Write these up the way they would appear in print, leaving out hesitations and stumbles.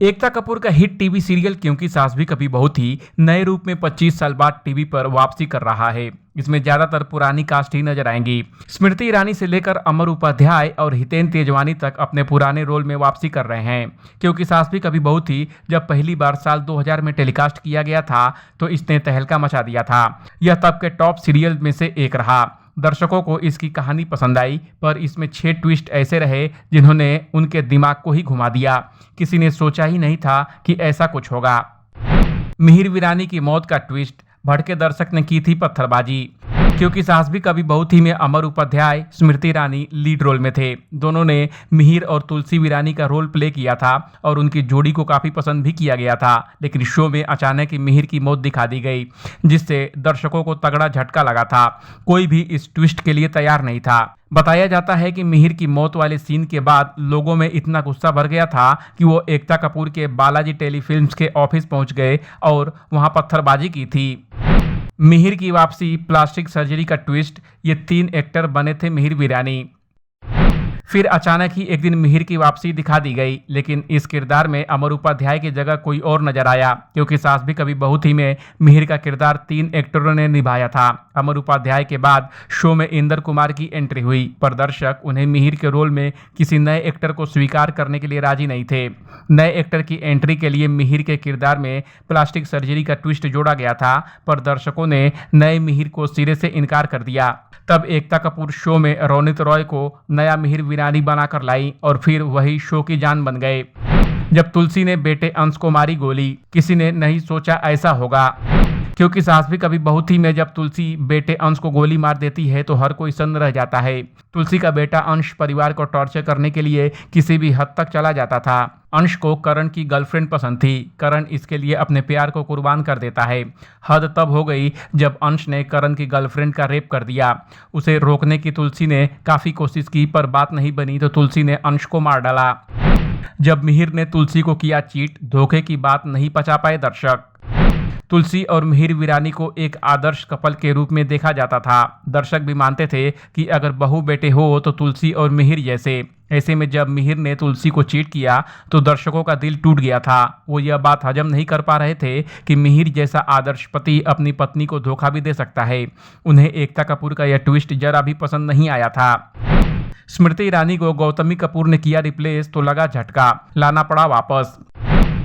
एकता कपूर का hit TV serial क्योंकि सास भी कभी बहू थी नए रूप में 25 साल बाद टीवी पर वापसी कर रहा है। इसमें ज्यादातर पुरानी कास्ट ही नजर आएंगी। स्मृति ईरानी से लेकर अमर उपाध्याय और हितेन तेजवानी तक अपने पुराने रोल में वापसी कर रहे हैं। क्योंकि सास भी कभी बहू थी जब पहली बार साल 2000 में टेलीकास्ट किया गया था तो इसने तहलका मचा दिया था। यह तब के टॉप सीरियल में से एक रहा। दर्शकों को इसकी कहानी पसंद आई, पर इसमें 6 ट्विस्ट ऐसे रहे जिन्होंने उनके दिमाग को ही घुमा दिया। किसी ने सोचा ही नहीं था कि ऐसा कुछ होगा। मिहिर वीरानी की मौत का ट्विस्ट, भड़के दर्शक ने की थी पत्थरबाजी। क्योंकि सास भी कभी बहू थी में अमर उपाध्याय, स्मृति ईरानी लीड रोल में थे। दोनों ने मिहिर और तुलसी वीरानी का रोल प्ले किया था और उनकी जोड़ी को काफी पसंद भी किया गया था। लेकिन शो में अचानक ही मिहिर की मौत दिखा दी गई, जिससे दर्शकों को तगड़ा झटका लगा था। कोई भी इस ट्विस्ट के लिए तैयार नहीं था। बताया जाता है कि मिहिर की मौत वाले सीन के बाद लोगों में इतना गुस्सा भर गया था कि वो एकता कपूर के बालाजी टेलीफिल्म्स के ऑफिस पहुंच गए और वहां पत्थरबाजी की थी। मिहिर की वापसी, प्लास्टिक सर्जरी का ट्विस्ट, ये 3 एक्टर बने थे मिहिर वीरानी। फिर अचानक ही एक दिन मिहिर की वापसी दिखा दी गई, लेकिन इस किरदार में अमर उपाध्याय की जगह कोई और नजर आया। क्योंकि सास भी कभी बहू थी में मिहिर का किरदार 3 एक्टरों ने निभाया था। अमर उपाध्याय के बाद शो में इंदर कुमार की एंट्री हुई, पर दर्शक उन्हें मिहिर के रोल में किसी नए एक्टर को स्वीकार करने के लिए राजी नहीं थे। नए एक्टर की एंट्री के लिए मिहिर के किरदार में प्लास्टिक सर्जरी का ट्विस्ट जोड़ा गया था, पर दर्शकों ने नए मिहिर को सिरे से इनकार कर दिया। तब एकता कपूर शो में रोनित रॉय को नया मिहिर वीरानी बनाकर लाई और फिर वही शो की जान बन गए। जब तुलसी ने बेटे अंश को मारी गोली, किसी ने नहीं सोचा ऐसा होगा। क्योंकि सास भी कभी बहू थी में जब तुलसी बेटे अंश को गोली मार देती है तो हर कोई सन्न रह जाता है। तुलसी का बेटा अंश परिवार को टॉर्चर करने के लिए किसी भी हद तक चला जाता था। अंश को करण की गर्लफ्रेंड पसंद थी। करण इसके लिए अपने प्यार को कुर्बान कर देता है। हद तब हो गई जब अंश ने करण की गर्लफ्रेंड का रेप कर दिया। उसे रोकने की तुलसी ने काफी कोशिश की, पर बात नहीं बनी तो तुलसी ने अंश को मार डाला। जब मिहिर ने तुलसी को किया चीट, धोखे की बात नहीं पचा पाए दर्शक। तुलसी और मिहिर वीरानी को एक आदर्श कपल के रूप में देखा जाता था। दर्शक भी मानते थे कि अगर बहू बेटे हो तो तुलसी और मिहिर जैसे। ऐसे में जब मिहिर ने तुलसी को चीट किया तो दर्शकों का दिल टूट गया था। वो यह बात हजम नहीं कर पा रहे थे कि मिहिर जैसा आदर्श पति अपनी पत्नी को धोखा भी दे सकता है। उन्हें एकता कपूर का यह ट्विस्ट जरा भी पसंद नहीं आया था। स्मृति ईरानी को गौतमी कपूर ने किया रिप्लेस तो लगा झटका, लाना पड़ा वापस।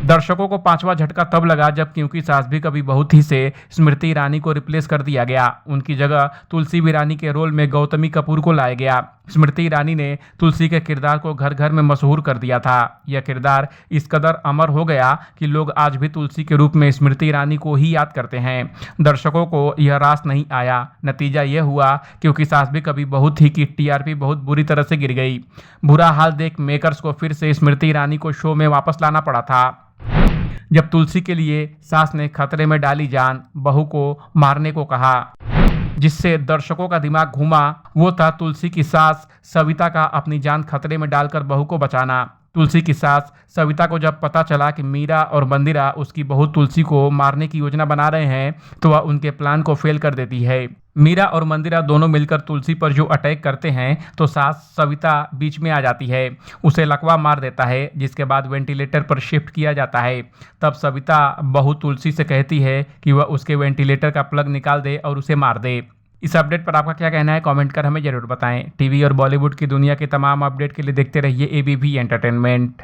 दर्शकों को 5वां झटका तब लगा जब क्योंकि सास भी कभी बहू थी से स्मृति ईरानी को रिप्लेस कर दिया गया। उनकी जगह तुलसी वीरानी के रोल में गौतमी कपूर को लाया गया। स्मृति ईरानी ने तुलसी के किरदार को घर घर में मशहूर कर दिया था। यह किरदार इस कदर अमर हो गया कि लोग आज भी तुलसी के रूप में स्मृति ईरानी को ही याद करते हैं। दर्शकों को यह रास नहीं आया। नतीजा यह हुआ क्योंकि सास भी कभी बहू थी की टीआरपी बहुत बुरी तरह से गिर गई। बुरा हाल देख मेकर्स को फिर से स्मृति ईरानी को शो में वापस लाना पड़ा था। जब तुलसी के लिए सास ने खतरे में डाली जान, बहू को मारने को कहा, जिससे दर्शकों का दिमाग घूमा, वो था तुलसी की सास सविता का अपनी जान खतरे में डालकर बहू को बचाना। तुलसी की सास सविता को जब पता चला कि मीरा और मंदिरा उसकी बहू तुलसी को मारने की योजना बना रहे हैं तो वह उनके प्लान को फेल कर देती है। मीरा और मंदिरा दोनों मिलकर तुलसी पर जो अटैक करते हैं तो सास सविता बीच में आ जाती है, उसे लकवा मार देता है, जिसके बाद वेंटिलेटर पर शिफ्ट किया जाता है। तब सविता बहू तुलसी से कहती है कि वह उसके वेंटिलेटर का प्लग निकाल दे और उसे मार दे। इस अपडेट पर आपका क्या कहना है, कमेंट कर हमें जरूर बताएं। टीवी और बॉलीवुड की दुनिया के तमाम अपडेट के लिए देखते रहिए एबीपी एंटरटेनमेंट।